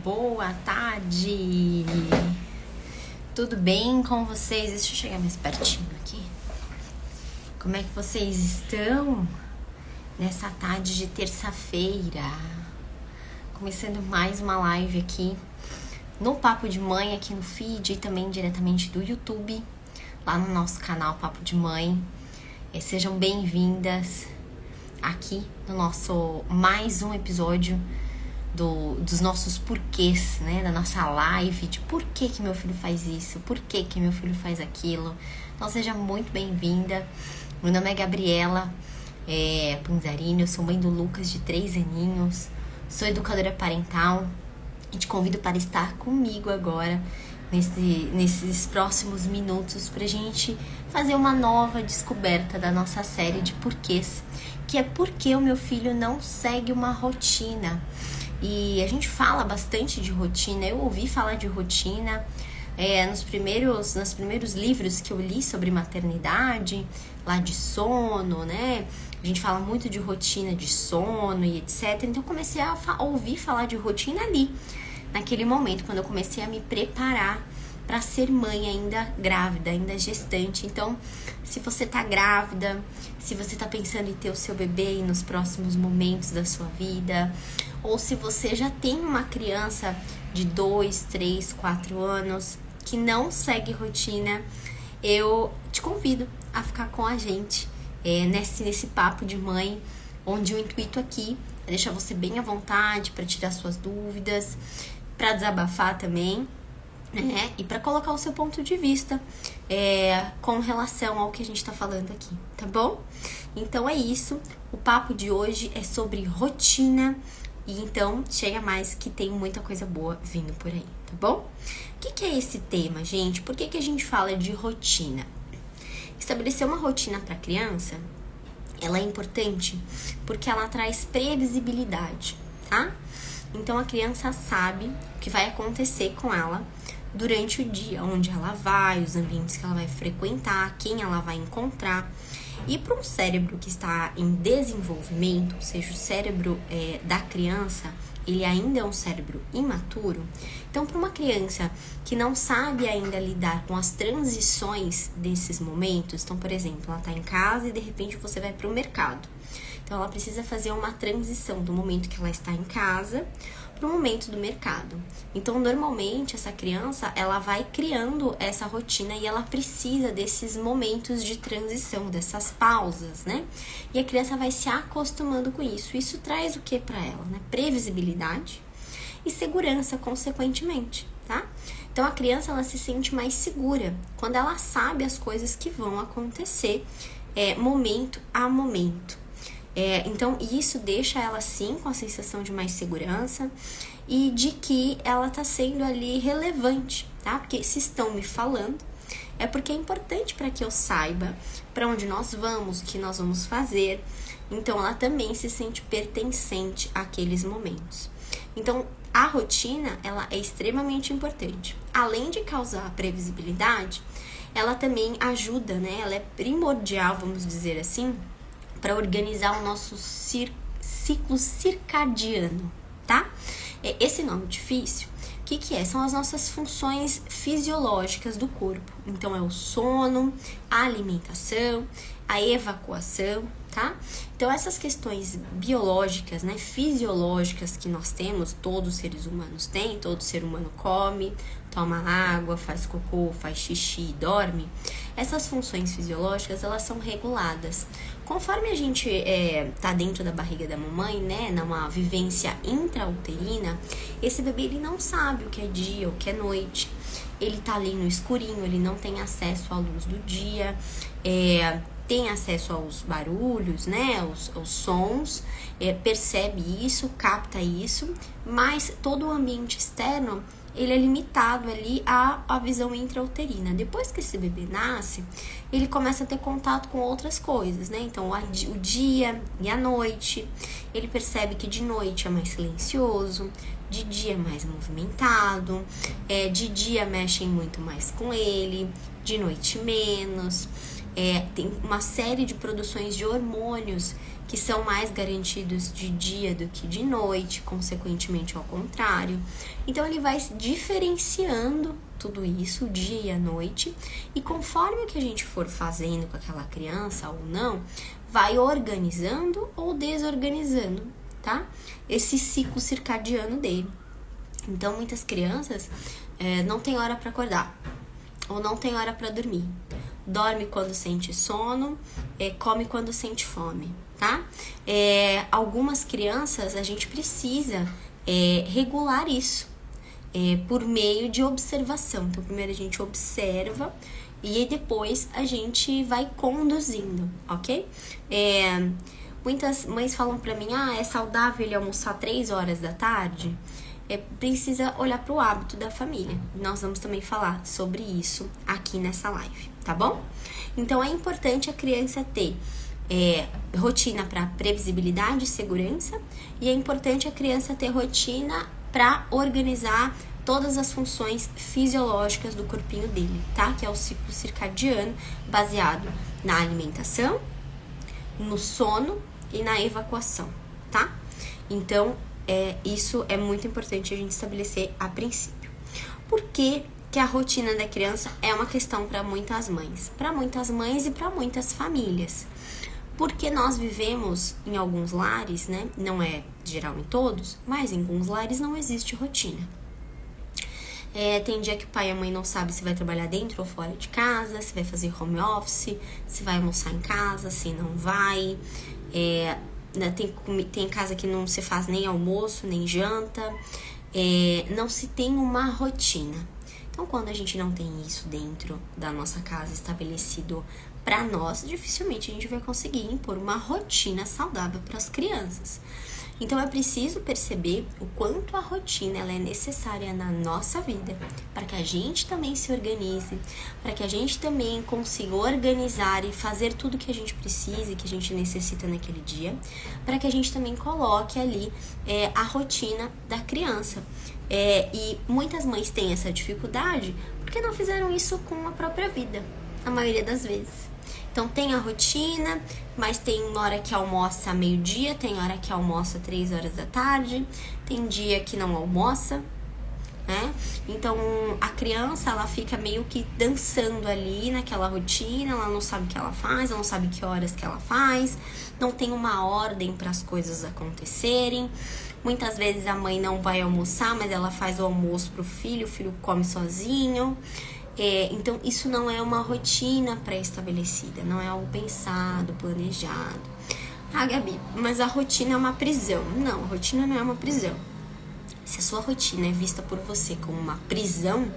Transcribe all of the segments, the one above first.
Boa tarde! Tudo bem com vocês? Deixa eu chegar mais pertinho aqui. Como é que vocês estão nessa tarde de terça-feira? Começando mais uma live aqui no Papo de Mãe, aqui no feed e também diretamente do YouTube, lá no nosso canal Papo de Mãe. Sejam bem-vindas aqui no nosso mais um episódio dos nossos porquês, né? Da nossa live, de por que meu filho faz isso, por que meu filho faz aquilo. Então seja muito bem-vinda. Meu nome é Gabriela Panzarini, eu sou mãe do Lucas de 3 aninhos, sou educadora parental e te convido para estar comigo agora nesses próximos minutos pra gente fazer uma nova descoberta da nossa série de porquês, que é por que o meu filho não segue uma rotina. E a gente fala bastante de rotina. Eu ouvi falar de rotina nos primeiros livros que eu li sobre maternidade, lá de sono, né? A gente fala muito de rotina de sono e etc. Então eu comecei a ouvir falar de rotina ali, naquele momento, quando eu comecei a me preparar para ser mãe ainda grávida, ainda gestante. Então, se você tá grávida, se você tá pensando em ter o seu bebê aí nos próximos momentos da sua vida, ou se você já tem uma criança de 2, 3, 4 anos que não segue rotina, eu te convido a ficar com a gente nesse papo de mãe, onde o intuito aqui é deixar você bem à vontade para tirar suas dúvidas, para desabafar também, né? E para colocar o seu ponto de vista com relação ao que a gente está falando aqui, tá bom? Então é isso, o papo de hoje é sobre rotina. E então, chega mais que tem muita coisa boa vindo por aí, tá bom? O que é esse tema, gente? Por que a gente fala de rotina? Estabelecer uma rotina para criança, ela é importante porque ela traz previsibilidade, tá? Então, a criança sabe o que vai acontecer com ela durante o dia, onde ela vai, os ambientes que ela vai frequentar, quem ela vai encontrar. E para um cérebro que está em desenvolvimento, ou seja, o cérebro da criança, ele ainda é um cérebro imaturo. Então, para uma criança que não sabe ainda lidar com as transições desses momentos, então, por exemplo, ela está em casa e de repente você vai para o mercado. Então, ela precisa fazer uma transição do momento que ela está em casa para o momento do mercado. Então, normalmente, essa criança, ela vai criando essa rotina e ela precisa desses momentos de transição, dessas pausas, né? E a criança vai se acostumando com isso. Isso traz o que para ela, né? Previsibilidade e segurança, consequentemente, tá? Então, a criança, ela se sente mais segura quando ela sabe as coisas que vão acontecer momento a momento. Então, isso deixa ela, sim, com a sensação de mais segurança e de que ela tá sendo ali relevante, tá? Porque se estão me falando, é porque é importante para que eu saiba para onde nós vamos, o que nós vamos fazer. Então, ela também se sente pertencente àqueles momentos. Então, a rotina, ela é extremamente importante. Além de causar previsibilidade, ela também ajuda, né? Ela é primordial, vamos dizer assim, para organizar o nosso ciclo circadiano, tá? Esse nome difícil, o que é? São as nossas funções fisiológicas do corpo. Então, é o sono, a alimentação, a evacuação, tá? Então, essas questões biológicas, né, fisiológicas que nós temos, todos os seres humanos têm, todo ser humano come, toma água, faz cocô, faz xixi, dorme. Essas funções fisiológicas, elas são reguladas. Conforme a gente tá dentro da barriga da mamãe, né, numa vivência intrauterina, esse bebê, ele não sabe o que é dia, o que é noite. Ele tá ali no escurinho, ele não tem acesso à luz do dia, tem acesso aos barulhos, né, aos sons, percebe isso, capta isso, mas todo o ambiente externo, ele é limitado ali à visão intrauterina. Depois que esse bebê nasce, ele começa a ter contato com outras coisas, né? Então, o dia e a noite, ele percebe que de noite é mais silencioso, de dia é mais movimentado, de dia mexem muito mais com ele, de noite menos. tem uma série de produções de hormônios que são mais garantidos de dia do que de noite, consequentemente ao contrário. Então ele vai diferenciando tudo isso, o dia e a noite, e conforme que a gente for fazendo com aquela criança ou não, vai organizando ou desorganizando, tá? Esse ciclo circadiano dele. Então muitas crianças não tem hora para acordar ou não tem hora para dormir. Dorme quando sente sono, come quando sente fome, tá? Algumas crianças a gente precisa regular isso por meio de observação. Então, primeiro a gente observa e aí depois a gente vai conduzindo, ok? Muitas mães falam pra mim, é saudável ele almoçar 3 horas da tarde? Precisa olhar para o hábito da família. Nós vamos também falar sobre isso aqui nessa live, tá bom? Então é importante a criança ter rotina para previsibilidade e segurança, e é importante a criança ter rotina para organizar todas as funções fisiológicas do corpinho dele, tá? Que é o ciclo circadiano, baseado na alimentação, no sono e na evacuação, tá? Então, isso é muito importante a gente estabelecer a princípio. Por que a rotina da criança é uma questão para muitas mães? Para muitas mães e para muitas famílias. Porque nós vivemos em alguns lares, né? Não é geral em todos, mas em alguns lares não existe rotina. Tem dia que o pai e a mãe não sabem se vai trabalhar dentro ou fora de casa, se vai fazer home office, se vai almoçar em casa, se não vai. Tem casa que não se faz nem almoço, nem janta, não se tem uma rotina. Então, quando a gente não tem isso dentro da nossa casa estabelecido para nós, dificilmente a gente vai conseguir impor uma rotina saudável para as crianças. Então, é preciso perceber o quanto a rotina ela é necessária na nossa vida, para que a gente também se organize, para que a gente também consiga organizar e fazer tudo que a gente precisa e que a gente necessita naquele dia, para que a gente também coloque ali a rotina da criança. E muitas mães têm essa dificuldade porque não fizeram isso com a própria vida, a maioria das vezes. Então, tem a rotina, mas tem hora que almoça meio-dia, tem hora que almoça 3 horas da tarde, tem dia que não almoça, né? Então, a criança, ela fica meio que dançando ali naquela rotina, ela não sabe o que ela faz, ela não sabe que horas que ela faz, não tem uma ordem para as coisas acontecerem. Muitas vezes a mãe não vai almoçar, mas ela faz o almoço pro filho, o filho come sozinho. Então, isso não é uma rotina pré-estabelecida, não é algo pensado, planejado. Gabi, mas a rotina é uma prisão. Não, a rotina não é uma prisão. Se a sua rotina é vista por você como uma prisão,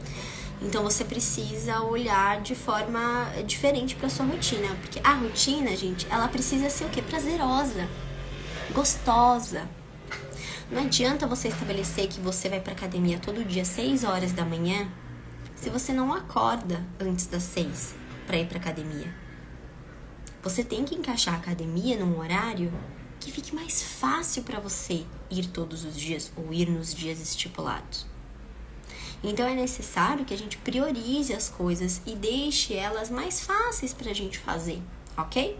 então você precisa olhar de forma diferente para sua rotina. Porque a rotina, gente, ela precisa ser o quê? Prazerosa, gostosa. Não adianta você estabelecer que você vai pra academia todo dia às 6 horas da manhã se você não acorda antes das 6 para ir pra academia. Você tem que encaixar a academia num horário que fique mais fácil para você ir todos os dias ou ir nos dias estipulados. Então é necessário que a gente priorize as coisas e deixe elas mais fáceis pra gente fazer, ok?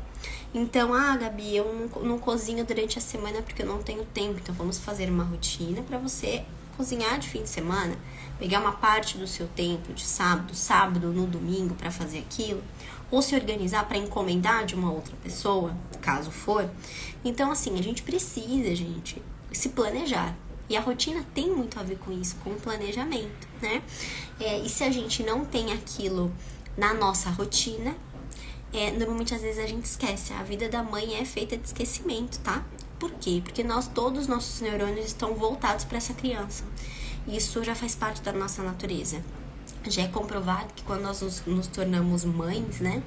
Então, Gabi, eu não cozinho durante a semana porque eu não tenho tempo. Então vamos fazer uma rotina para você cozinhar de fim de semana, pegar uma parte do seu tempo de sábado no domingo para fazer aquilo, ou se organizar para encomendar de uma outra pessoa, caso for. Então, assim, a gente precisa, se planejar. E a rotina tem muito a ver com isso, com o planejamento, né? E se a gente não tem aquilo na nossa rotina, normalmente às vezes a gente esquece. A vida da mãe é feita de esquecimento, tá? Por quê? Porque todos os nossos neurônios estão voltados para essa criança. Isso já faz parte da nossa natureza. Já é comprovado que quando nós nos tornamos mães, né?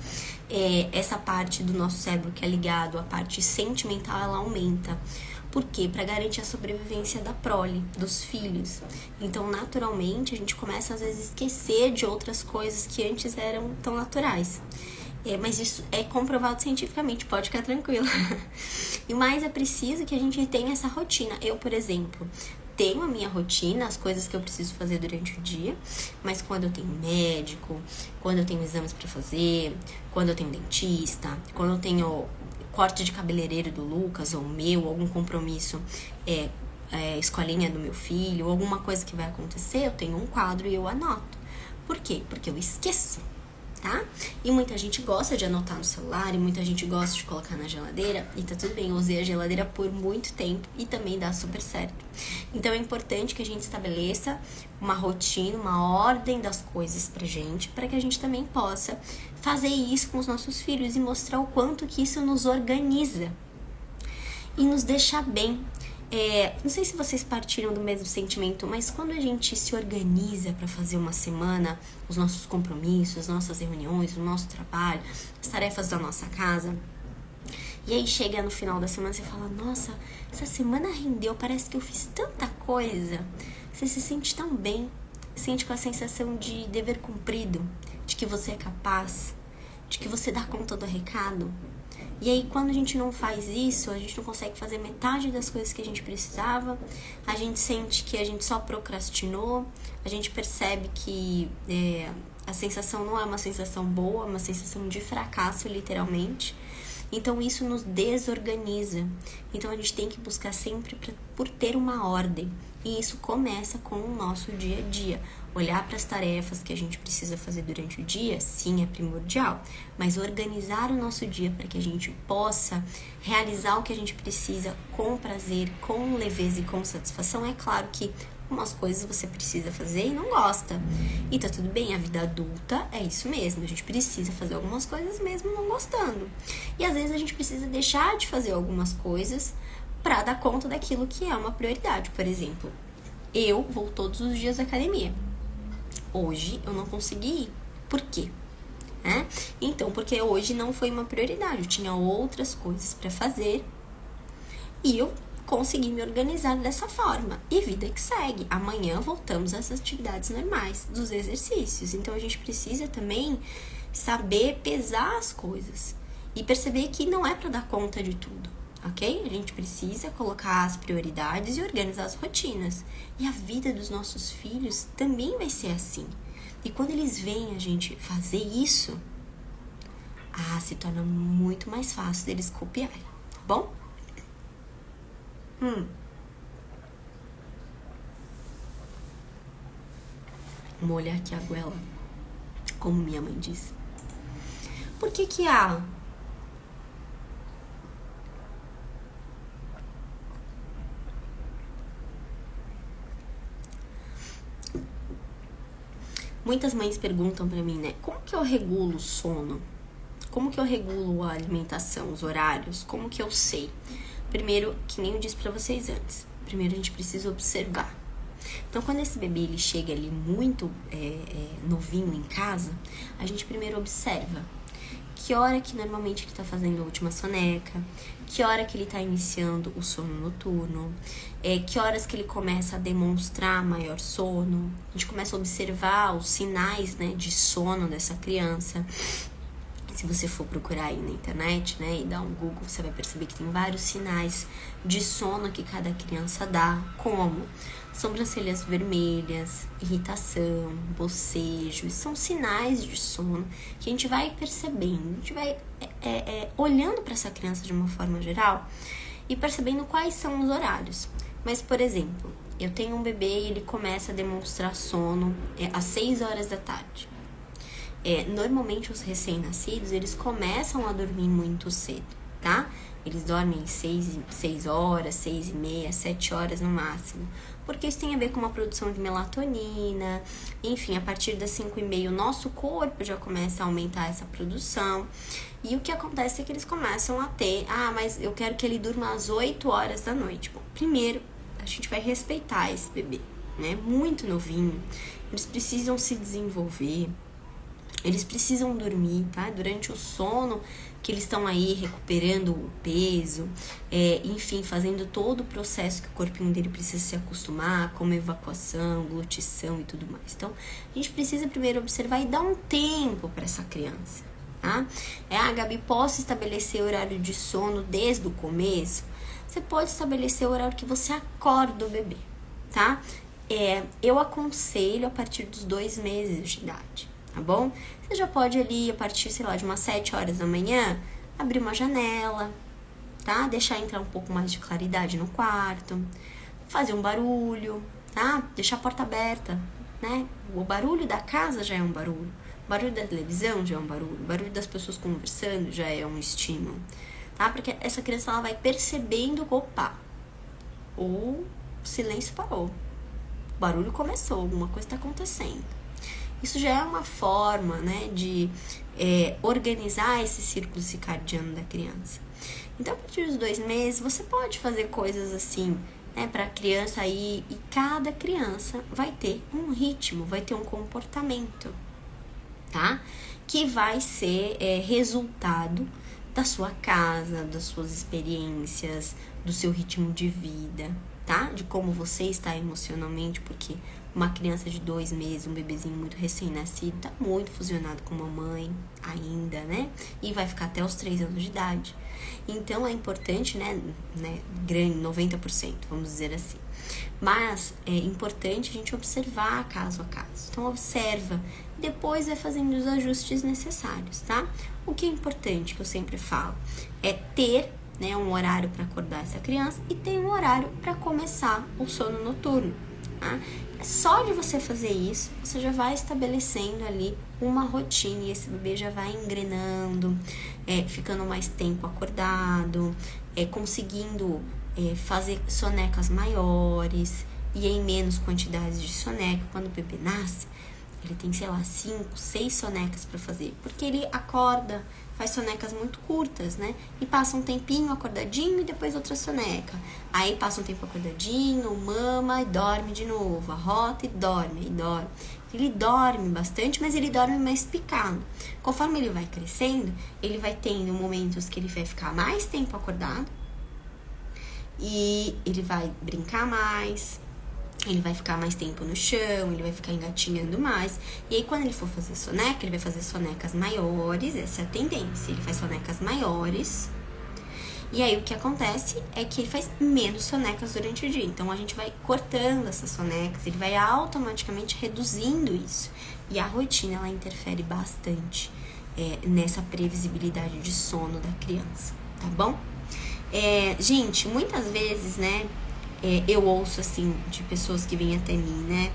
Essa parte do nosso cérebro que é ligado à parte sentimental, ela aumenta. Por quê? Para garantir a sobrevivência da prole, dos filhos. Então, naturalmente, a gente começa às vezes a esquecer de outras coisas que antes eram tão naturais. Mas isso é comprovado cientificamente, pode ficar tranquila. Mas é preciso que a gente tenha essa rotina. Eu, por exemplo, tenho a minha rotina, as coisas que eu preciso fazer durante o dia, mas quando eu tenho médico, quando eu tenho exames para fazer, quando eu tenho dentista, quando eu tenho corte de cabeleireiro do Lucas ou meu, algum compromisso, escolinha do meu filho, ou alguma coisa que vai acontecer, eu tenho um quadro e eu anoto. Por quê? Porque eu esqueço, tá? E muita gente gosta de anotar no celular, e muita gente gosta de colocar na geladeira, e tá tudo bem, eu usei a geladeira por muito tempo e também dá super certo. Então é importante que a gente estabeleça uma rotina, uma ordem das coisas pra gente, para que a gente também possa fazer isso com os nossos filhos e mostrar o quanto que isso nos organiza e nos deixa bem. Não sei se vocês partilham do mesmo sentimento, mas quando a gente se organiza para fazer uma semana, os nossos compromissos, as nossas reuniões, o nosso trabalho, as tarefas da nossa casa, e aí chega no final da semana e você fala, nossa, essa semana rendeu, parece que eu fiz tanta coisa. Você se sente tão bem, sente com a sensação de dever cumprido, de que você é capaz, de que você dá conta do recado. E aí, quando a gente não faz isso, a gente não consegue fazer metade das coisas que a gente precisava, a gente sente que a gente só procrastinou, a gente percebe que a sensação não é uma sensação boa, é uma sensação de fracasso, literalmente. Então, isso nos desorganiza. Então, a gente tem que buscar sempre por ter uma ordem. E isso começa com o nosso dia a dia. Olhar para as tarefas que a gente precisa fazer durante o dia, sim, é primordial. Mas organizar o nosso dia para que a gente possa realizar o que a gente precisa com prazer, com leveza e com satisfação. É claro que umas coisas você precisa fazer e não gosta. E tá tudo bem, a vida adulta é isso mesmo. A gente precisa fazer algumas coisas mesmo não gostando. E às vezes a gente precisa deixar de fazer algumas coisas para dar conta daquilo que é uma prioridade. Por exemplo, eu vou todos os dias à academia. Hoje eu não consegui ir. Por quê? Então, porque hoje não foi uma prioridade. Eu tinha outras coisas para fazer e eu consegui me organizar dessa forma. E vida que segue. Amanhã voltamos às atividades normais, dos exercícios. Então, a gente precisa também saber pesar as coisas e perceber que não é para dar conta de tudo. Ok? A gente precisa colocar as prioridades e organizar as rotinas. E a vida dos nossos filhos também vai ser assim. E quando eles veem a gente fazer isso, se torna muito mais fácil deles copiarem, tá bom? Vamos olhar aqui a goela, como minha mãe disse. Por que muitas mães perguntam pra mim, né? Como que eu regulo o sono? Como que eu regulo a alimentação, os horários? Como que eu sei? Primeiro, que nem eu disse pra vocês antes. Primeiro, a gente precisa observar. Então, quando esse bebê ele chega ali muito novinho em casa, a gente primeiro observa que hora que normalmente ele tá fazendo a última soneca, que hora que ele tá iniciando o sono noturno, que horas que ele começa a demonstrar maior sono. A gente começa a observar os sinais, né, de sono dessa criança. Se você for procurar aí na internet, né, e dar um Google, você vai perceber que tem vários sinais de sono que cada criança dá, como sobrancelhas vermelhas, irritação, bocejo. São sinais de sono que a gente vai percebendo, a gente vai olhando para essa criança de uma forma geral e percebendo quais são os horários. Mas, por exemplo, eu tenho um bebê e ele começa a demonstrar sono às 6 horas da tarde. Normalmente os recém-nascidos, eles começam a dormir muito cedo, tá? Eles dormem 6 horas, 6 e meia, 7 horas no máximo. Porque isso tem a ver com uma produção de melatonina. Enfim, a partir das 5 e meia, o nosso corpo já começa a aumentar essa produção. E o que acontece é que eles começam a ter... mas eu quero que ele durma às 8 horas da noite. Bom, primeiro, a gente vai respeitar esse bebê, né? Muito novinho. Eles precisam se desenvolver. Eles precisam dormir, tá? Durante o sono, que eles estão aí recuperando o peso, enfim, fazendo todo o processo que o corpinho dele precisa se acostumar, como evacuação, glutição e tudo mais. Então, a gente precisa primeiro observar e dar um tempo para essa criança, tá? Gabi, posso estabelecer horário de sono desde o começo? Você pode estabelecer o horário que você acorda o bebê, tá? Eu aconselho a partir dos 2 meses de idade, tá bom? Você já pode ali, a partir, sei lá, de umas 7 horas da manhã, abrir uma janela, tá? Deixar entrar um pouco mais de claridade no quarto, fazer um barulho, tá? Deixar a porta aberta, né? O barulho da casa já é um barulho, o barulho da televisão já é um barulho, o barulho das pessoas conversando já é um estímulo, tá? Porque essa criança, ela vai percebendo, opa, o silêncio parou, o barulho começou, alguma coisa está acontecendo. Isso já é uma forma, né, de organizar esse círculo circadiano da criança. Então, a partir dos 2 meses, você pode fazer coisas assim, né, para a criança aí, e cada criança vai ter um ritmo, vai ter um comportamento, tá? Que vai ser resultado da sua casa, das suas experiências, do seu ritmo de vida, tá? De como você está emocionalmente, porque uma criança de 2 meses, um bebezinho muito recém-nascido, tá muito fusionado com a mamãe ainda, né? E vai ficar até os 3 anos de idade. Então, é importante, né, grande, 90%, vamos dizer assim. Mas é importante a gente observar caso a caso. Então, observa e depois vai fazendo os ajustes necessários, tá? O que é importante, que eu sempre falo, é ter, né, um horário para acordar essa criança e ter um horário para começar o sono noturno, tá? Só de você fazer isso, você já vai estabelecendo ali uma rotina e esse bebê já vai engrenando, ficando mais tempo acordado, conseguindo fazer sonecas maiores e em menos quantidades de soneca. Quando o bebê nasce, ele tem, sei lá, 5, 6 sonecas para fazer, porque ele acorda, faz sonecas muito curtas, né? E passa um tempinho acordadinho e depois outra soneca. Aí passa um tempo acordadinho, mama e dorme de novo, arrota e dorme, e dorme. Ele dorme bastante, mas ele dorme mais picado. Conforme ele vai crescendo, ele vai tendo momentos que ele vai ficar mais tempo acordado e ele vai brincar mais, ele vai ficar mais tempo no chão, ele vai ficar engatinhando mais. E aí, quando ele for fazer soneca, ele vai fazer sonecas maiores, essa é a tendência. Ele faz sonecas maiores. E aí, o que acontece é que ele faz menos sonecas durante o dia. Então, a gente vai cortando essas sonecas, ele vai automaticamente reduzindo isso. E a rotina, ela interfere bastante nessa previsibilidade de sono da criança, tá bom? Gente, muitas vezes, né, eu ouço, assim, de pessoas que vêm até mim, né?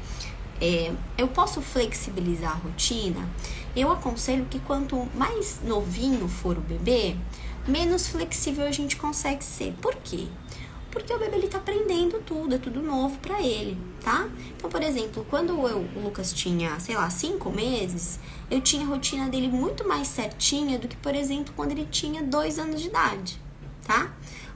Eu posso flexibilizar a rotina? Eu aconselho que quanto mais novinho for o bebê, menos flexível a gente consegue ser. Por quê? Porque o bebê, ele tá aprendendo tudo, é tudo novo pra ele, tá? Então, por exemplo, quando o Lucas tinha, sei lá, 5 meses, eu tinha a rotina dele muito mais certinha do que, por exemplo, quando ele tinha 2 anos de idade, tá?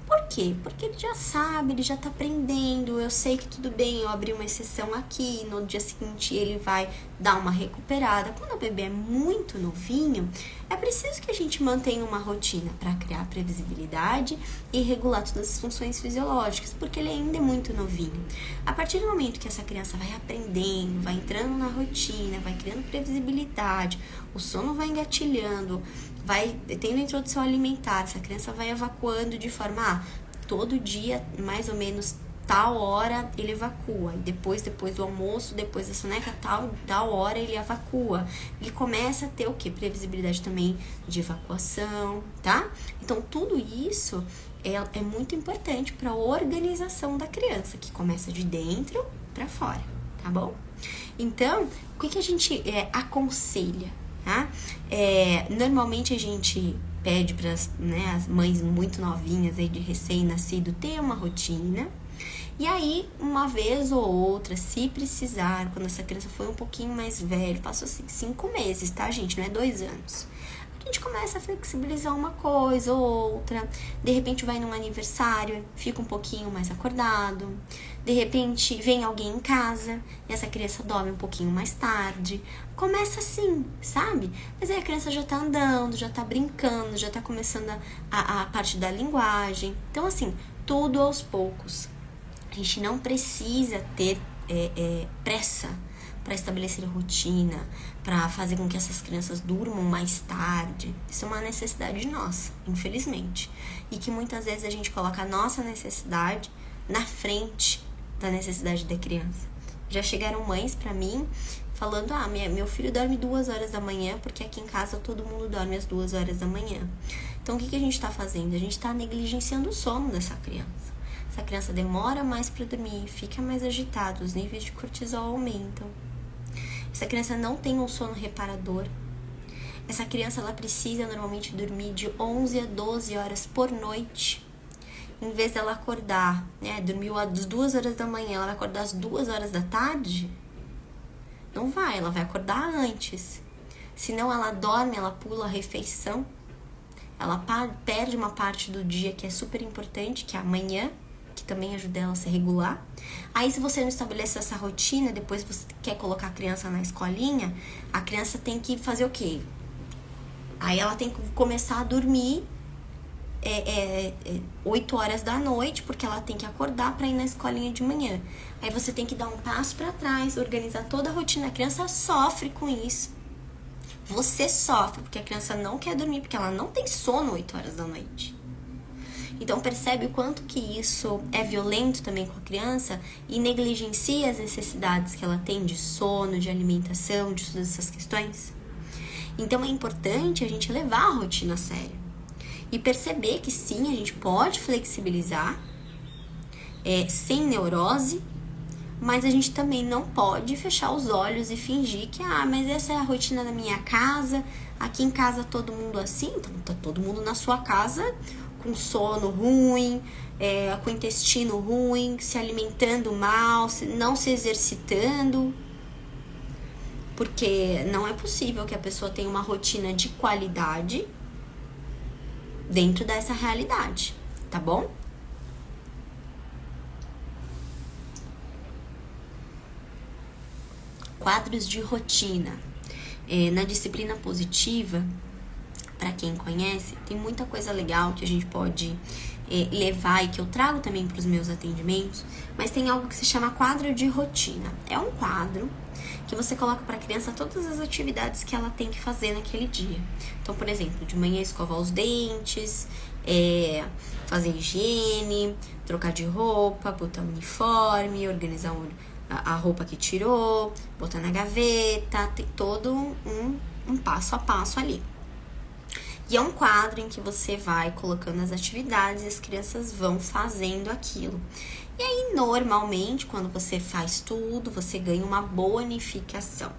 Por quê? Porque ele já sabe, ele já tá aprendendo, eu sei que tudo bem, eu abri uma exceção aqui, no dia seguinte ele vai dar uma recuperada. Quando o bebê é muito novinho, é preciso que a gente mantenha uma rotina para criar previsibilidade e regular todas as funções fisiológicas, porque ele ainda é muito novinho. A partir do momento que essa criança vai aprendendo, vai entrando na rotina, vai criando previsibilidade, o sono vai engatilhando, vai tendo introdução alimentar, essa criança vai evacuando de forma, todo dia, mais ou menos, tal hora ele evacua, e depois do almoço, depois da soneca, tal hora ele evacua. Ele começa a ter o quê? Previsibilidade também de evacuação, tá? Então, tudo isso é muito importante para a organização da criança, que começa de dentro para fora, tá bom? Então, o que a gente aconselha? Tá? Normalmente a gente pede para as mães muito novinhas aí de recém-nascido ter uma rotina, e aí uma vez ou outra, se precisar, quando essa criança foi um pouquinho mais velha, passou assim 5 meses, tá, gente? Não é 2 anos. A gente começa a flexibilizar uma coisa ou outra, de repente vai num aniversário, fica um pouquinho mais acordado, de repente vem alguém em casa e essa criança dorme um pouquinho mais tarde. Começa assim, sabe? Mas aí a criança já tá andando, já tá brincando, já tá começando a parte da linguagem. Então, assim, tudo aos poucos. A gente não precisa ter pressa para estabelecer rotina, para fazer com que essas crianças durmam mais tarde. Isso é uma necessidade nossa, infelizmente. E que muitas vezes a gente coloca a nossa necessidade na frente da necessidade da criança. Já chegaram mães pra mim falando, meu filho dorme 2 horas da manhã, porque aqui em casa todo mundo dorme às 2 horas da manhã. Então, o que a gente tá fazendo? A gente tá negligenciando o sono dessa criança. Essa criança demora mais para dormir, fica mais agitada, os níveis de cortisol aumentam. Essa criança não tem um sono reparador. Essa criança, ela precisa normalmente dormir de 11 a 12 horas por noite. Em vez dela acordar, dormiu às 2 horas da manhã, ela vai acordar às 2 horas da tarde? Não vai, ela vai acordar antes. Senão ela dorme, ela pula a refeição. Ela perde uma parte do dia que é super importante, que é a manhã, que também ajuda ela a se regular. Aí, se você não estabelece essa rotina, depois você quer colocar a criança na escolinha, a criança tem que fazer o quê? Aí ela tem que começar a dormir 8 horas da noite, porque ela tem que acordar para ir na escolinha de manhã. Aí você tem que dar um passo para trás, organizar toda a rotina. A criança sofre com isso. Você sofre, porque a criança não quer dormir, porque ela não tem sono 8 horas da noite. Então percebe o quanto que isso é violento também com a criança e negligencia as necessidades que ela tem de sono, de alimentação, de todas essas questões. Então é importante a gente levar a rotina a sério e perceber que sim, a gente pode flexibilizar sem neurose, mas a gente também não pode fechar os olhos e fingir que, mas essa é a rotina da minha casa, aqui em casa todo mundo assim, então tá todo mundo na sua casa com sono ruim, com intestino ruim, se alimentando mal, não se exercitando. Porque não é possível que a pessoa tenha uma rotina de qualidade dentro dessa realidade, tá bom? Quadros de rotina. Na disciplina positiva, para quem conhece, tem muita coisa legal que a gente pode levar e que eu trago também para os meus atendimentos, mas tem algo que se chama quadro de rotina. É um quadro que você coloca para a criança todas as atividades que ela tem que fazer naquele dia. Então, por exemplo, de manhã escovar os dentes, fazer higiene, trocar de roupa, botar o uniforme, organizar a roupa que tirou, botar na gaveta, tem todo um passo a passo ali. E é um quadro em que você vai colocando as atividades e as crianças vão fazendo aquilo. E aí, normalmente, quando você faz tudo, você ganha uma bonificação.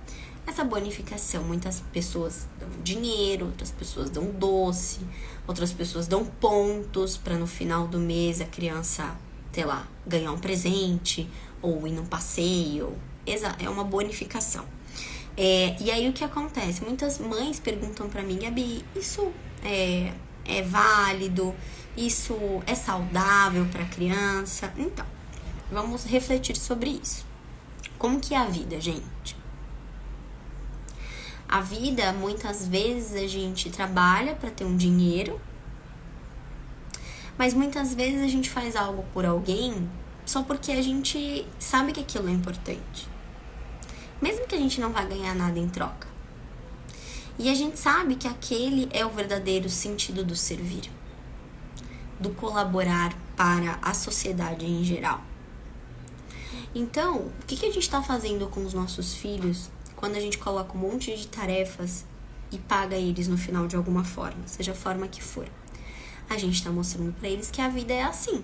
Essa bonificação, muitas pessoas dão dinheiro, outras pessoas dão doce, outras pessoas dão pontos para no final do mês a criança, sei lá, ganhar um presente ou ir num passeio. É uma bonificação. E aí o que acontece? Muitas mães perguntam pra mim, Gabi, isso é válido? Isso é saudável pra criança? Então, vamos refletir sobre isso. Como que é a vida, gente? A vida, muitas vezes a gente trabalha pra ter um dinheiro, mas muitas vezes a gente faz algo por alguém só porque a gente sabe que aquilo é importante. Mesmo que a gente não vá ganhar nada em troca. E a gente sabe que aquele é o verdadeiro sentido do servir, do colaborar para a sociedade em geral. Então, o que a gente está fazendo com os nossos filhos quando a gente coloca um monte de tarefas e paga eles no final de alguma forma, seja a forma que for? A gente está mostrando para eles que a vida é assim,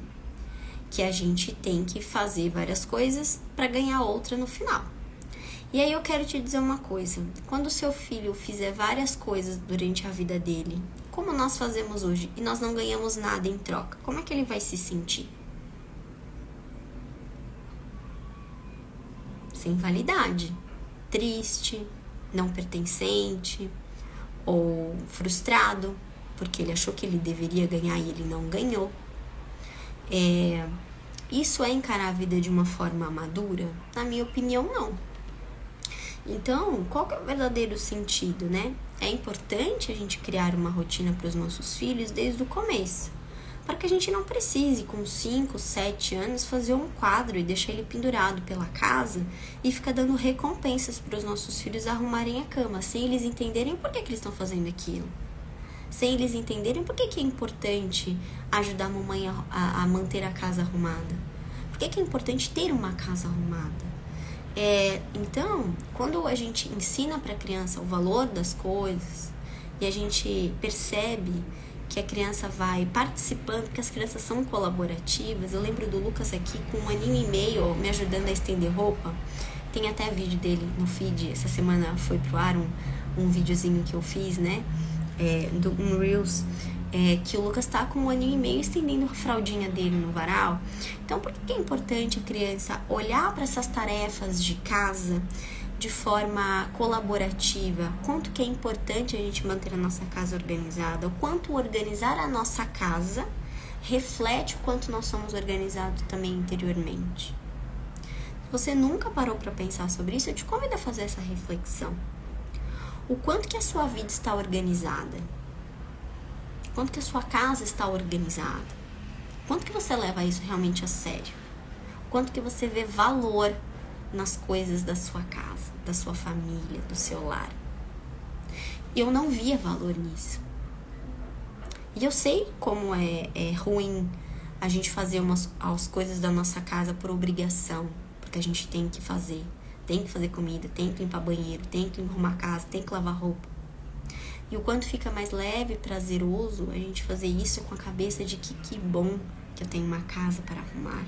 que a gente tem que fazer várias coisas para ganhar outra no final. E aí eu quero te dizer uma coisa, quando o seu filho fizer várias coisas durante a vida dele, como nós fazemos hoje, e nós não ganhamos nada em troca, como é que ele vai se sentir? Sem validade, triste, não pertencente, ou frustrado, porque ele achou que ele deveria ganhar e ele não ganhou. Isso é encarar a vida de uma forma madura? Na minha opinião, não. Então, qual que é o verdadeiro sentido, né? É importante a gente criar uma rotina para os nossos filhos desde o começo, para que a gente não precise, com 5, 7 anos, fazer um quadro e deixar ele pendurado pela casa e ficar dando recompensas para os nossos filhos arrumarem a cama, sem eles entenderem por que eles estão fazendo aquilo. Sem eles entenderem por que é importante ajudar a mamãe a manter a casa arrumada. Por que é importante ter uma casa arrumada? Então, quando a gente ensina para a criança o valor das coisas e a gente percebe que a criança vai participando, porque as crianças são colaborativas. Eu lembro do Lucas aqui com 1 aninho e meio me ajudando a estender roupa. Tem até vídeo dele no feed. Essa semana foi pro ar um videozinho que eu fiz, né? Um Reels. Que o Lucas tá com 1 aninho e meio estendendo a fraldinha dele no varal. Então, por que é importante a criança olhar para essas tarefas de casa de forma colaborativa? Quanto que é importante a gente manter a nossa casa organizada? O quanto organizar a nossa casa reflete o quanto nós somos organizados também interiormente. Se você nunca parou para pensar sobre isso, eu te convido a fazer essa reflexão. O quanto que a sua vida está organizada? Quanto que a sua casa está organizada? Quanto que você leva isso realmente a sério? Quanto que você vê valor nas coisas da sua casa, da sua família, do seu lar? Eu não via valor nisso. E eu sei como é ruim a gente fazer as coisas da nossa casa por obrigação, porque a gente tem que fazer comida, tem que limpar banheiro, tem que arrumar a casa, tem que lavar roupa. E o quanto fica mais leve e prazeroso a gente fazer isso com a cabeça de que bom que eu tenho uma casa para arrumar,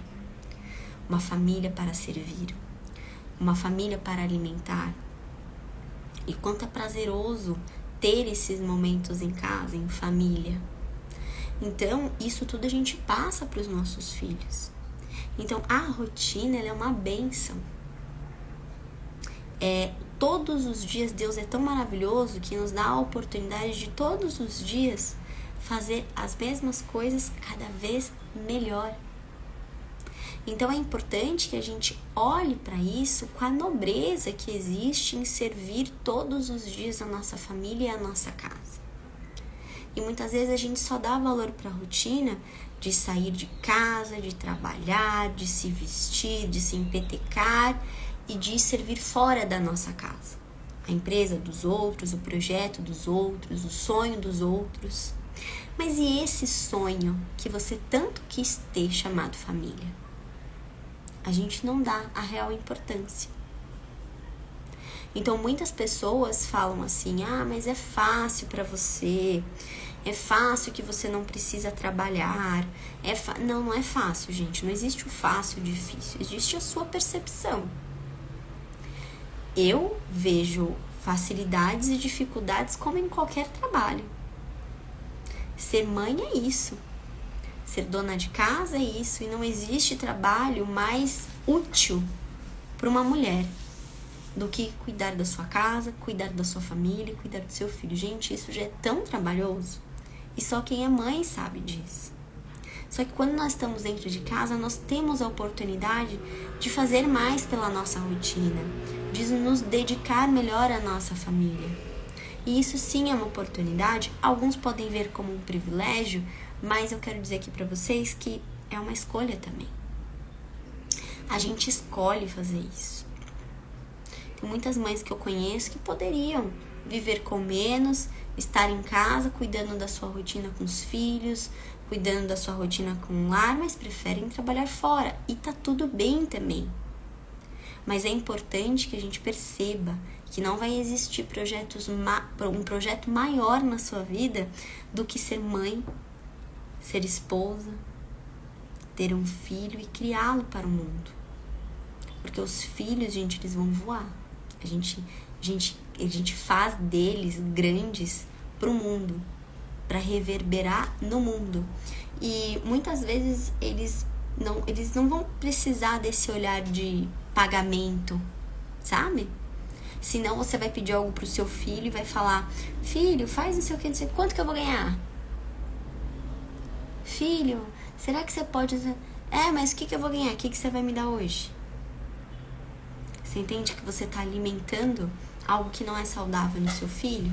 uma família para servir, uma família para alimentar. E quanto é prazeroso ter esses momentos em casa, em família. Então, isso tudo a gente passa para os nossos filhos. Então, a rotina, ela é uma bênção. Todos os dias, Deus é tão maravilhoso que nos dá a oportunidade de todos os dias fazer as mesmas coisas cada vez melhor. Então é importante que a gente olhe para isso com a nobreza que existe em servir todos os dias a nossa família e a nossa casa. E muitas vezes a gente só dá valor para a rotina de sair de casa, de trabalhar, de se vestir, de se empetecar e de servir fora da nossa casa. A empresa dos outros, o projeto dos outros, o sonho dos outros. Mas e esse sonho que você tanto quis ter chamado família? A gente não dá a real importância. Então muitas pessoas falam assim, mas é fácil para você, é fácil que você não precisa trabalhar. Não é fácil, gente, não existe o fácil, o difícil, existe a sua percepção. Eu vejo facilidades e dificuldades como em qualquer trabalho. Ser mãe é isso. Ser dona de casa é isso. E não existe trabalho mais útil para uma mulher do que cuidar da sua casa, cuidar da sua família, cuidar do seu filho. Gente, isso já é tão trabalhoso. E só quem é mãe sabe disso. Só que quando nós estamos dentro de casa, nós temos a oportunidade de fazer mais pela nossa rotina, de nos dedicar melhor à nossa família. E isso sim é uma oportunidade. Alguns podem ver como um privilégio, mas eu quero dizer aqui para vocês que é uma escolha também. A gente escolhe fazer isso. Tem muitas mães que eu conheço que poderiam viver com menos, estar em casa, cuidando da sua rotina com os filhos, cuidando da sua rotina com o lar, mas preferem trabalhar fora. E tá tudo bem também. Mas é importante que a gente perceba que não vai existir um projeto maior na sua vida do que ser mãe, ser esposa, ter um filho e criá-lo para o mundo. Porque os filhos, gente, eles vão voar. A gente faz deles grandes para o mundo, para reverberar no mundo. E muitas vezes eles não vão precisar desse olhar de pagamento, sabe? Senão você vai pedir algo pro seu filho e vai falar: filho, faz não sei o que, não sei quanto que eu vou ganhar. Filho, será que você pode... mas o que eu vou ganhar? O que você vai me dar hoje? Você entende que você está alimentando algo que não é saudável no seu filho?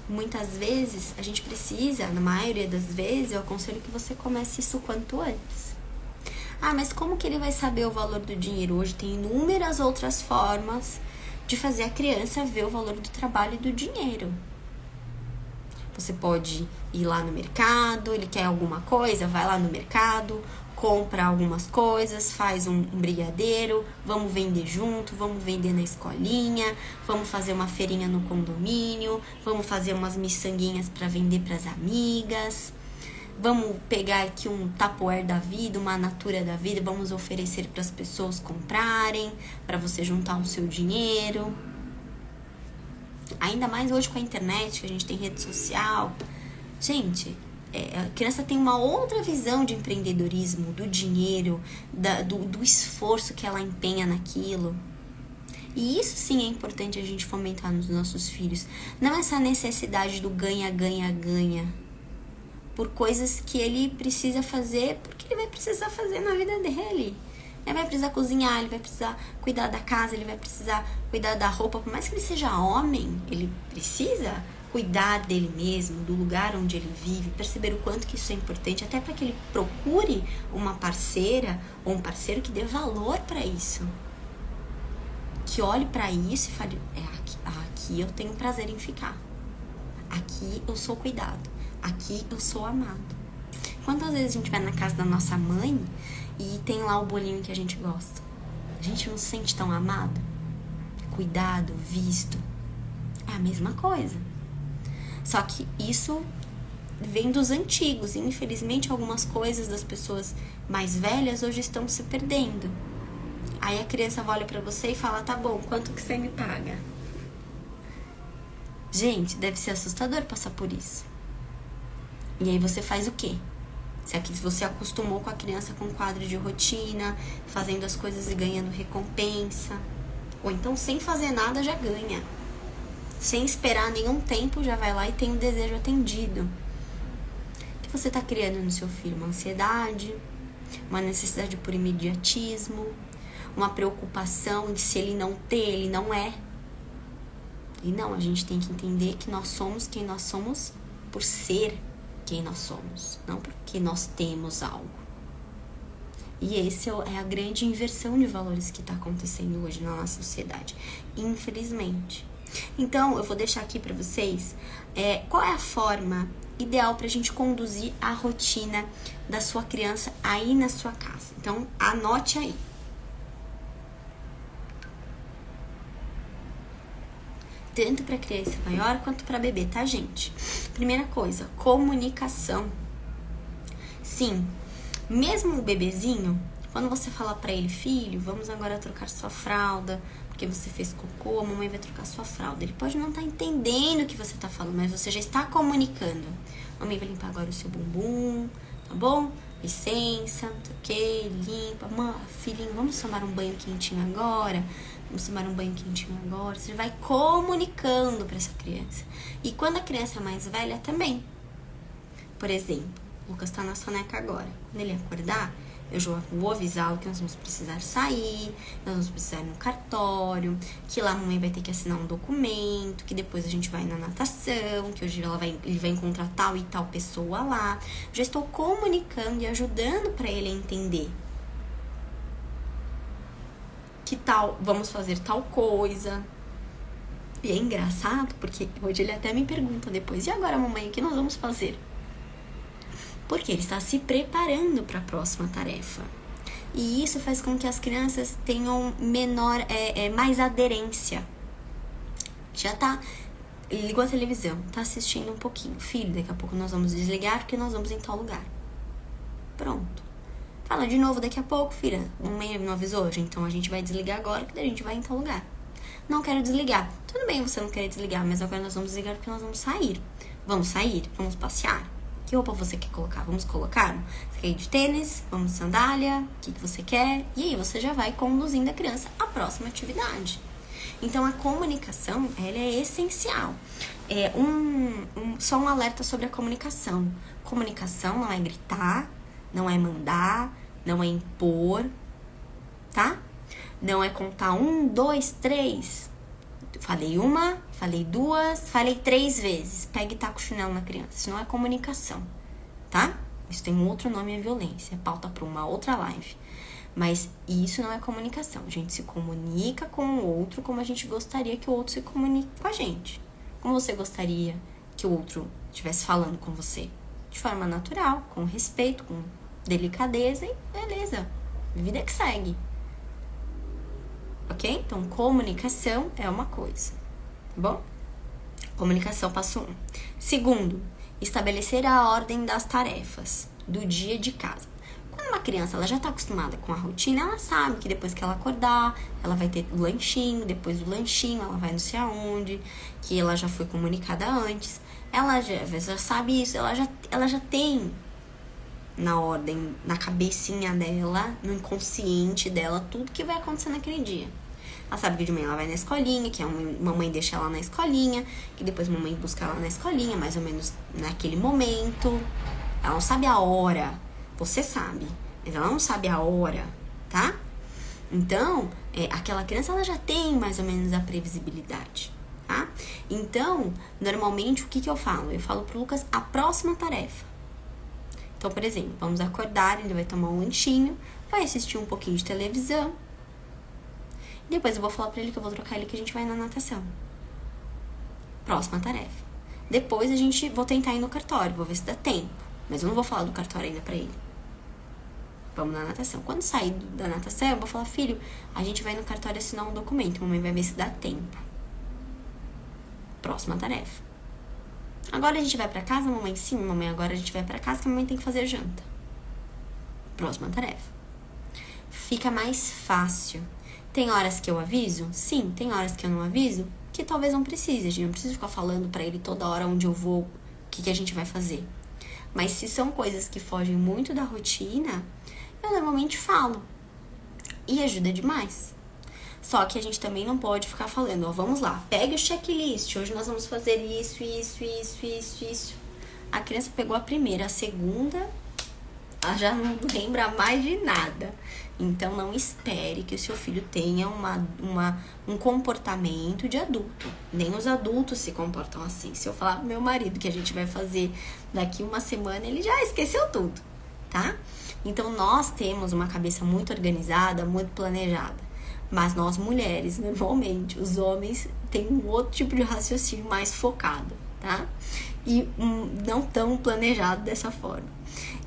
Muitas vezes a gente precisa, na maioria das vezes, eu aconselho que você comece isso quanto antes. Mas como que ele vai saber o valor do dinheiro? Hoje tem inúmeras outras formas de fazer a criança ver o valor do trabalho e do dinheiro. Você pode ir lá no mercado, ele quer alguma coisa, vai lá no mercado, compra algumas coisas, faz um brigadeiro, vamos vender junto, vamos vender na escolinha, vamos fazer uma feirinha no condomínio, vamos fazer umas miçanguinhas para vender para as amigas, vamos pegar aqui um Tupperware da vida, uma Natura da vida, vamos oferecer para as pessoas comprarem, para você juntar o seu dinheiro. Ainda mais hoje com a internet, que a gente tem rede social. Gente, a criança tem uma outra visão de empreendedorismo, do dinheiro, do esforço que ela empenha naquilo. E isso sim é importante a gente fomentar nos nossos filhos. Não essa necessidade do ganha, ganha, ganha. Por coisas que ele precisa fazer, porque ele vai precisar fazer na vida dele. Ele vai precisar cozinhar, ele vai precisar cuidar da casa, ele vai precisar cuidar da roupa. Por mais que ele seja homem, ele precisa cuidar dele mesmo, do lugar onde ele vive, perceber o quanto que isso é importante, até para que ele procure uma parceira ou um parceiro que dê valor para isso. Que olhe para isso e fale, aqui eu tenho prazer em ficar. Aqui eu sou cuidado. Aqui eu sou amado. Quantas vezes a gente vai na casa da nossa mãe e tem lá o bolinho que a gente gosta? A gente não se sente tão amado? Cuidado, visto. É a mesma coisa. Só que isso vem dos antigos. E infelizmente algumas coisas das pessoas mais velhas hoje estão se perdendo. Aí a criança olha pra você e fala, tá bom, quanto que você me paga? Gente, deve ser assustador passar por isso. E aí você faz o quê? Se você acostumou com a criança com quadro de rotina, fazendo as coisas e ganhando recompensa. Ou então sem fazer nada já ganha. Sem esperar nenhum tempo já vai lá e tem o desejo atendido. O que você está criando no seu filho? Uma ansiedade, uma necessidade por imediatismo, uma preocupação em se ele não ter, ele não é. E não, a gente tem que entender que nós somos quem nós somos por ser quem nós somos, não porque nós temos algo. E esse é a grande inversão de valores que está acontecendo hoje na nossa sociedade, infelizmente. Então, eu vou deixar aqui para vocês qual é a forma ideal para a gente conduzir a rotina da sua criança aí na sua casa. Então, anote aí. Tanto para criança maior quanto para bebê, tá, gente? Primeira coisa, comunicação. Sim, mesmo o bebezinho, quando você fala para ele, filho, vamos agora trocar sua fralda, porque você fez cocô, a mamãe vai trocar sua fralda. Ele pode não estar entendendo o que você tá falando, mas você já está comunicando. Mamãe vai limpar agora o seu bumbum, tá bom? Licença, ok, limpa. Filhinho, vamos tomar um banho quentinho agora? Vamos tomar um banho quentinho agora. Você vai comunicando para essa criança. E quando a criança é mais velha também. Por exemplo, o Lucas tá na soneca agora. Quando ele acordar, eu já vou avisá-lo que nós vamos precisar sair, nós vamos precisar ir no cartório, que lá a mamãe vai ter que assinar um documento, que depois a gente vai na natação, que hoje ele vai encontrar tal e tal pessoa lá. Já estou comunicando e ajudando para ele a entender. Que tal, vamos fazer tal coisa. E é engraçado, porque hoje ele até me pergunta depois, e agora, mamãe, o que nós vamos fazer? Porque ele está se preparando para a próxima tarefa. E isso faz com que as crianças tenham mais aderência. Já tá, ligou a televisão, tá assistindo um pouquinho. Filho, daqui a pouco nós vamos desligar porque nós vamos em tal lugar. Pronto. Fala de novo daqui a pouco, filha. Mamãe não avisou hoje, então a gente vai desligar agora que daí a gente vai em tal lugar. Não quero desligar. Tudo bem você não querer desligar, mas agora nós vamos desligar porque nós vamos sair. Vamos sair, vamos passear. Que roupa você quer colocar? Vamos colocar? Você quer ir de tênis? Vamos de sandália? O que você quer? E aí você já vai conduzindo a criança à próxima atividade. Então a comunicação, ela é essencial. Só um alerta sobre a comunicação. Comunicação não é gritar, não é mandar, não é impor, tá? Não é contar 1, 2, 3. Falei uma, falei duas, falei 3 vezes. Pega e taca o chinelo na criança. Isso não é comunicação, tá? Isso tem um outro nome, é violência. É pauta para uma outra live. Mas isso não é comunicação. A gente se comunica com o outro como a gente gostaria que o outro se comunique com a gente. Como você gostaria que o outro estivesse falando com você? De forma natural, com respeito, com delicadeza e beleza, vida que segue. Ok? Então, comunicação é uma coisa, tá bom? Comunicação, passo 1. Segundo, estabelecer a ordem das tarefas do dia de casa. Quando uma criança ela já está acostumada com a rotina, ela sabe que depois que ela acordar, ela vai ter o lanchinho, depois do lanchinho ela vai não sei aonde, que ela já foi comunicada antes. Ela já sabe isso, ela já tem na ordem, na cabecinha dela, no inconsciente dela, tudo que vai acontecer naquele dia. Ela sabe que de manhã ela vai na escolinha, que a mamãe deixa ela na escolinha, que depois a mamãe busca ela na escolinha, mais ou menos naquele momento. Ela não sabe a hora. Você sabe, mas ela não sabe a hora, tá? Então, aquela criança, ela já tem mais ou menos a previsibilidade, tá? Então, normalmente, o que eu falo? Eu falo pro Lucas a próxima tarefa. Então, por exemplo, vamos acordar, ele vai tomar um lanchinho, vai assistir um pouquinho de televisão. Depois eu vou falar pra ele que eu vou trocar ele que a gente vai na natação. Próxima tarefa. Depois vou tentar ir no cartório, vou ver se dá tempo. Mas eu não vou falar do cartório ainda pra ele. Vamos na natação. Quando sair da natação, eu vou falar, filho, a gente vai no cartório assinar um documento. Mamãe vai ver se dá tempo. Próxima tarefa. Agora a gente vai pra casa, mamãe? Sim, mamãe, agora a gente vai pra casa que a mamãe tem que fazer janta. Próxima tarefa. Fica mais fácil. Tem horas que eu aviso? Sim. Tem horas que eu não aviso? Que talvez não precise. A gente não precisa ficar falando pra ele toda hora onde eu vou, o que a gente vai fazer. Mas se são coisas que fogem muito da rotina, eu normalmente falo. E ajuda demais. Só que a gente também não pode ficar falando, ó, vamos lá, pegue o checklist, hoje nós vamos fazer isso. A criança pegou a primeira, a segunda, ela já não lembra mais de nada. Então, não espere que o seu filho tenha um comportamento de adulto. Nem os adultos se comportam assim. Se eu falar pro meu marido que a gente vai fazer daqui uma semana, ele já esqueceu tudo, tá? Então, nós temos uma cabeça muito organizada, muito planejada. Mas nós, mulheres, normalmente, os homens têm um outro tipo de raciocínio mais focado, tá? E não tão planejado dessa forma.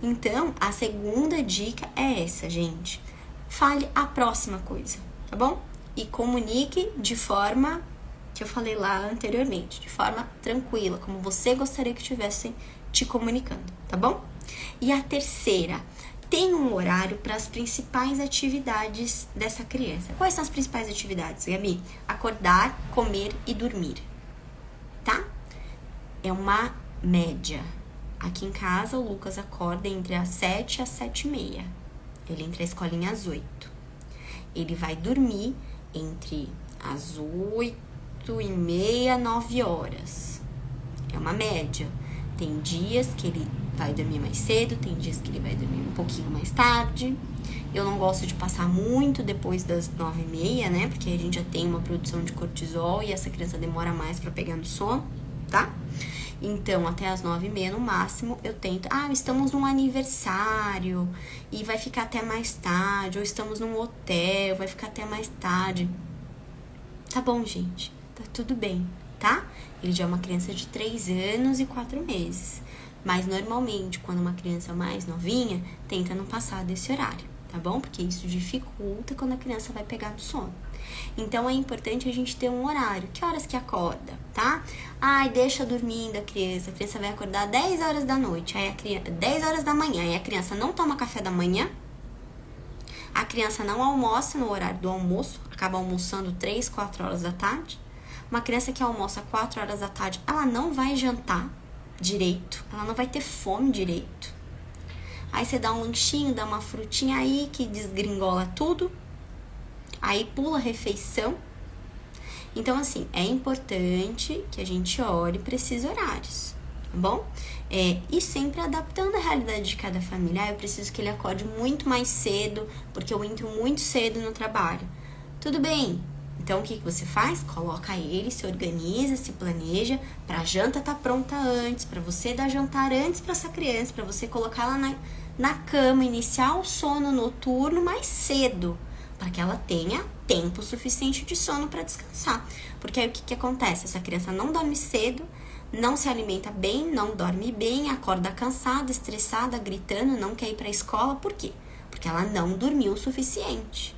Então, a segunda dica é essa, gente. Fale a próxima coisa, tá bom? E comunique de forma que eu falei lá anteriormente, de forma tranquila, como você gostaria que estivessem te comunicando, tá bom? E a terceira, tem um horário para as principais atividades dessa criança. Quais são as principais atividades, Gabi? Acordar, comer e dormir, tá? É uma média. Aqui em casa, o Lucas acorda entre as 7 e as 7h30. Ele entra na escolinha às 8. Ele vai dormir entre as 8h30 e 9h. É uma média. Tem dias que ele vai dormir mais cedo, tem dias que ele vai dormir um pouquinho mais tarde. Eu não gosto de passar muito depois das 9h30, né? Porque a gente já tem uma produção de cortisol e essa criança demora mais pra pegar no sono, tá? Então, até as 9h30 no máximo, eu tento... estamos num aniversário e vai ficar até mais tarde. Ou estamos num hotel, vai ficar até mais tarde. Tá bom, gente. Tá tudo bem, tá? Ele já é uma criança de 3 anos e 4 meses. Mas, normalmente, quando uma criança mais novinha, tenta não passar desse horário, tá bom? Porque isso dificulta quando a criança vai pegar no sono. Então, é importante a gente ter um horário. Que horas que acorda, tá? Deixa dormindo a criança vai acordar 10 horas da noite, 10 horas da manhã, aí a criança não toma café da manhã, a criança não almoça no horário do almoço, acaba almoçando 3, 4 horas da tarde. Uma criança que almoça 4 horas da tarde, ela não vai jantar direito, ela não vai ter fome direito. Aí você dá um lanchinho, dá uma frutinha aí que desgringola tudo, aí pula a refeição. Então, assim, é importante que a gente olhe para esses horários, tá bom? E sempre adaptando a realidade de cada família. Eu preciso que ele acorde muito mais cedo, porque eu entro muito cedo no trabalho. Tudo bem. Então, o que você faz? Coloca ele, se organiza, se planeja, pra janta tá pronta antes, pra você dar jantar antes pra essa criança, pra você colocar ela na cama, iniciar o sono noturno mais cedo, para que ela tenha tempo suficiente de sono para descansar. Porque aí o que acontece? Essa criança não dorme cedo, não se alimenta bem, não dorme bem, acorda cansada, estressada, gritando, não quer ir para a escola. Por quê? Porque ela não dormiu o suficiente.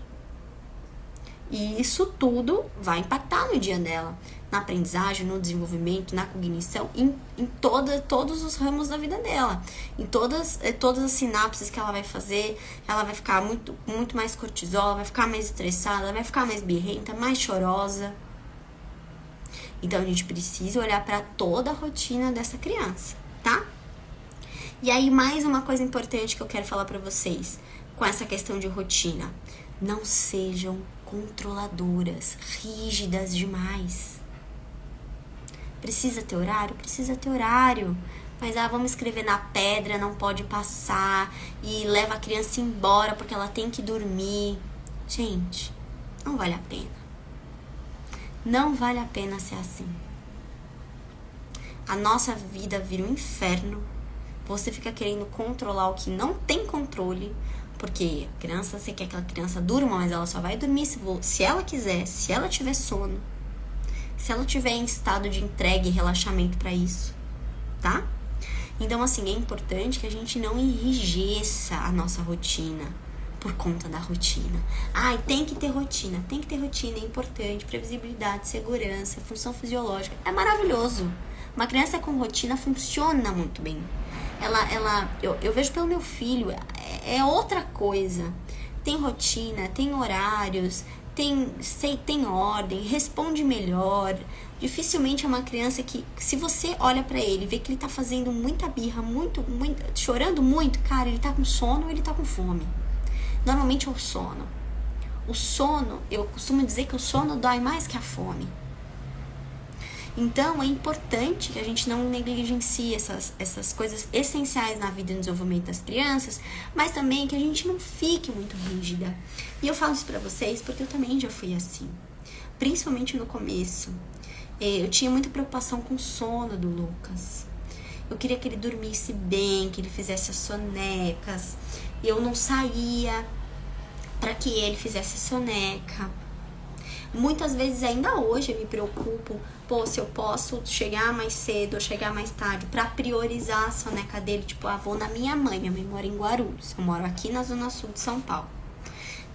E isso tudo vai impactar no dia dela, na aprendizagem, no desenvolvimento, na cognição, em todos os ramos da vida dela. Em todas as sinapses que ela vai fazer, ela vai ficar muito mais cortisol, vai ficar mais estressada, vai ficar mais birrenta, mais chorosa. Então, a gente precisa olhar para toda a rotina dessa criança, tá? E aí, mais uma coisa importante que eu quero falar para vocês com essa questão de rotina. Não sejam controladoras, rígidas demais. Precisa ter horário? Precisa ter horário. Mas, vamos escrever na pedra, não pode passar, e leva a criança embora porque ela tem que dormir. Gente, não vale a pena. Não vale a pena ser assim. A nossa vida vira um inferno. Você fica querendo controlar o que não tem controle. Porque a criança, você quer que a criança durma, mas ela só vai dormir se ela quiser, se ela tiver sono. Se ela tiver em estado de entrega e relaxamento para isso, tá? Então, assim, é importante que a gente não enrijeça a nossa rotina por conta da rotina. Tem que ter rotina, é importante, previsibilidade, segurança, função fisiológica, é maravilhoso. Uma criança com rotina funciona muito bem. Eu vejo pelo meu filho, é outra coisa. Tem rotina, tem horários, tem ordem, responde melhor. Dificilmente é uma criança que, se você olha pra ele, vê que ele tá fazendo muita birra, muito, chorando muito, cara, ele tá com sono ou ele tá com fome. Normalmente é o sono. O sono, eu costumo dizer que o sono dói mais que a fome. Então, é importante que a gente não negligencie essas coisas essenciais na vida e no desenvolvimento das crianças, mas também que a gente não fique muito rígida. E eu falo isso pra vocês porque eu também já fui assim. Principalmente no começo. Eu tinha muita preocupação com o sono do Lucas. Eu queria que ele dormisse bem, que ele fizesse as sonecas. Eu não saía para que ele fizesse a soneca. Muitas vezes, ainda hoje, eu me preocupo, se eu posso chegar mais cedo ou chegar mais tarde, pra priorizar a soneca dele. Tipo, vou na minha mãe mora em Guarulhos, eu moro aqui na zona sul de São Paulo.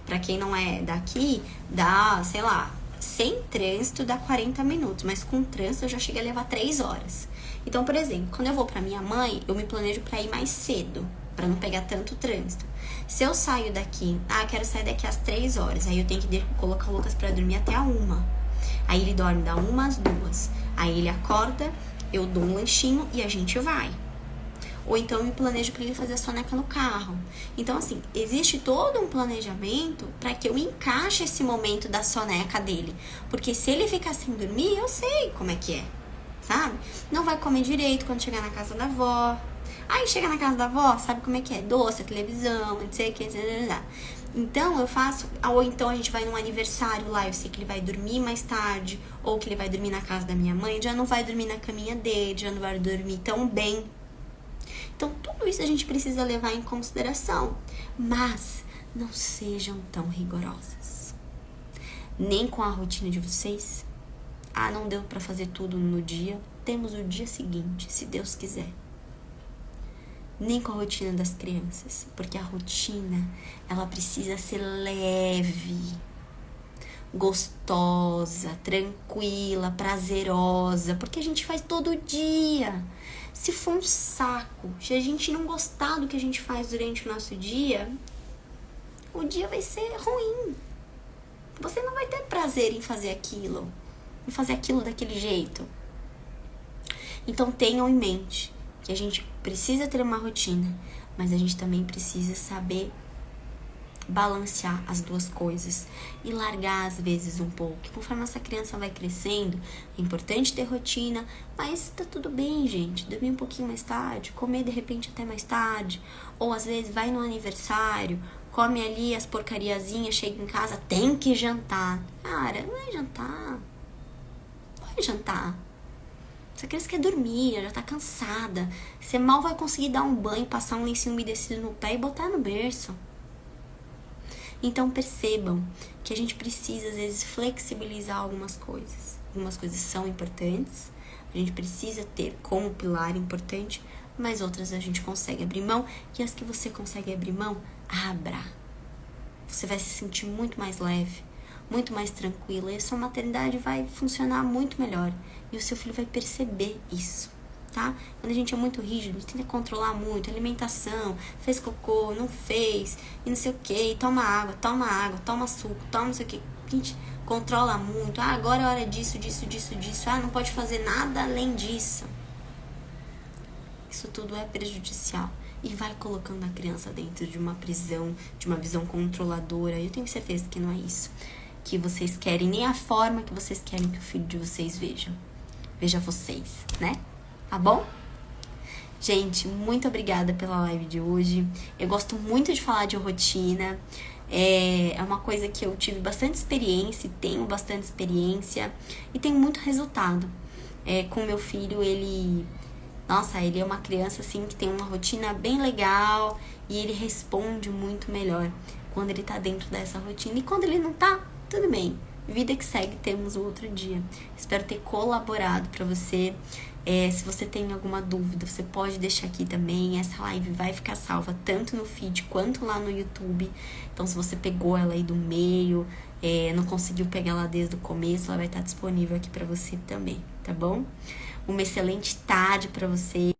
Pra quem não é daqui, dá, sei lá, sem trânsito dá 40 minutos, mas com trânsito eu já cheguei a levar 3 horas. Então, por exemplo, quando eu vou pra minha mãe, eu me planejo pra ir mais cedo, pra não pegar tanto trânsito. Se eu saio daqui, quero sair daqui às 3 horas, aí eu tenho que colocar o Lucas pra dormir até a 1. Aí ele dorme da 1 às 2. Aí ele acorda, eu dou um lanchinho e a gente vai. Ou então eu me planejo pra ele fazer a soneca no carro. Então, assim, existe todo um planejamento pra que eu encaixe esse momento da soneca dele. Porque se ele ficar sem dormir, eu sei como é que é, sabe? Não vai comer direito quando chegar na casa da avó. Aí chega na casa da avó, sabe como é que é? Doce, televisão, não sei o que, etc. Então eu faço, ou então a gente vai num aniversário lá, eu sei que ele vai dormir mais tarde, ou que ele vai dormir na casa da minha mãe, já não vai dormir na caminha dele, já não vai dormir tão bem. Então tudo isso a gente precisa levar em consideração, mas não sejam tão rigorosas. Nem com a rotina de vocês. Não deu pra fazer tudo no dia, temos o dia seguinte, se Deus quiser. Nem com a rotina das crianças, porque a rotina, ela precisa ser leve, gostosa, tranquila, prazerosa, porque a gente faz todo dia. Se for um saco, se a gente não gostar do que a gente faz durante o nosso dia, o dia vai ser ruim. Você não vai ter prazer em fazer aquilo daquele jeito. Então tenham em mente que a gente precisa ter uma rotina, mas a gente também precisa saber balancear as duas coisas e largar às vezes um pouco. Conforme essa criança vai crescendo, é importante ter rotina, mas tá tudo bem, gente. Dormir um pouquinho mais tarde, comer de repente até mais tarde, ou às vezes vai no aniversário, come ali as porcariazinhas, chega em casa, tem que jantar. Cara, não é jantar. Não é jantar. Essa criança quer dormir, já tá cansada. Você mal vai conseguir dar um banho, passar um lencinho umedecido no pé e botar no berço. Então percebam que a gente precisa, às vezes, flexibilizar algumas coisas. Algumas coisas são importantes, a gente precisa ter como pilar importante, mas outras a gente consegue abrir mão, e as que você consegue abrir mão, abra. Você vai se sentir muito mais leve, muito mais tranquila, e a sua maternidade vai funcionar muito melhor, e o seu filho vai perceber isso, tá? Quando a gente é muito rígido, a gente tenta controlar muito, alimentação, fez cocô, não fez, e não sei o que, toma água, toma suco, toma não sei o que, a gente controla muito, agora é hora disso, não pode fazer nada além disso. Isso tudo é prejudicial e vai colocando a criança dentro de uma prisão, de uma visão controladora. Eu tenho certeza que não é isso que vocês querem, nem a forma que vocês querem que o filho de vocês veja vocês, né? Tá bom? Gente, muito obrigada pela live de hoje. Eu gosto muito de falar de rotina. É uma coisa que eu tive bastante experiência, tenho bastante experiência e tenho muito resultado. Com meu filho, ele é uma criança assim que tem uma rotina bem legal e ele responde muito melhor quando ele tá dentro dessa rotina. E quando ele não tá, tudo bem. Vida que segue, temos o outro dia. Espero ter colaborado pra você. Se você tem alguma dúvida, você pode deixar aqui também. Essa live vai ficar salva tanto no feed quanto lá no YouTube. Então, se você pegou ela aí do meio, não conseguiu pegar ela desde o começo, ela vai estar disponível aqui pra você também, tá bom? Uma excelente tarde pra você.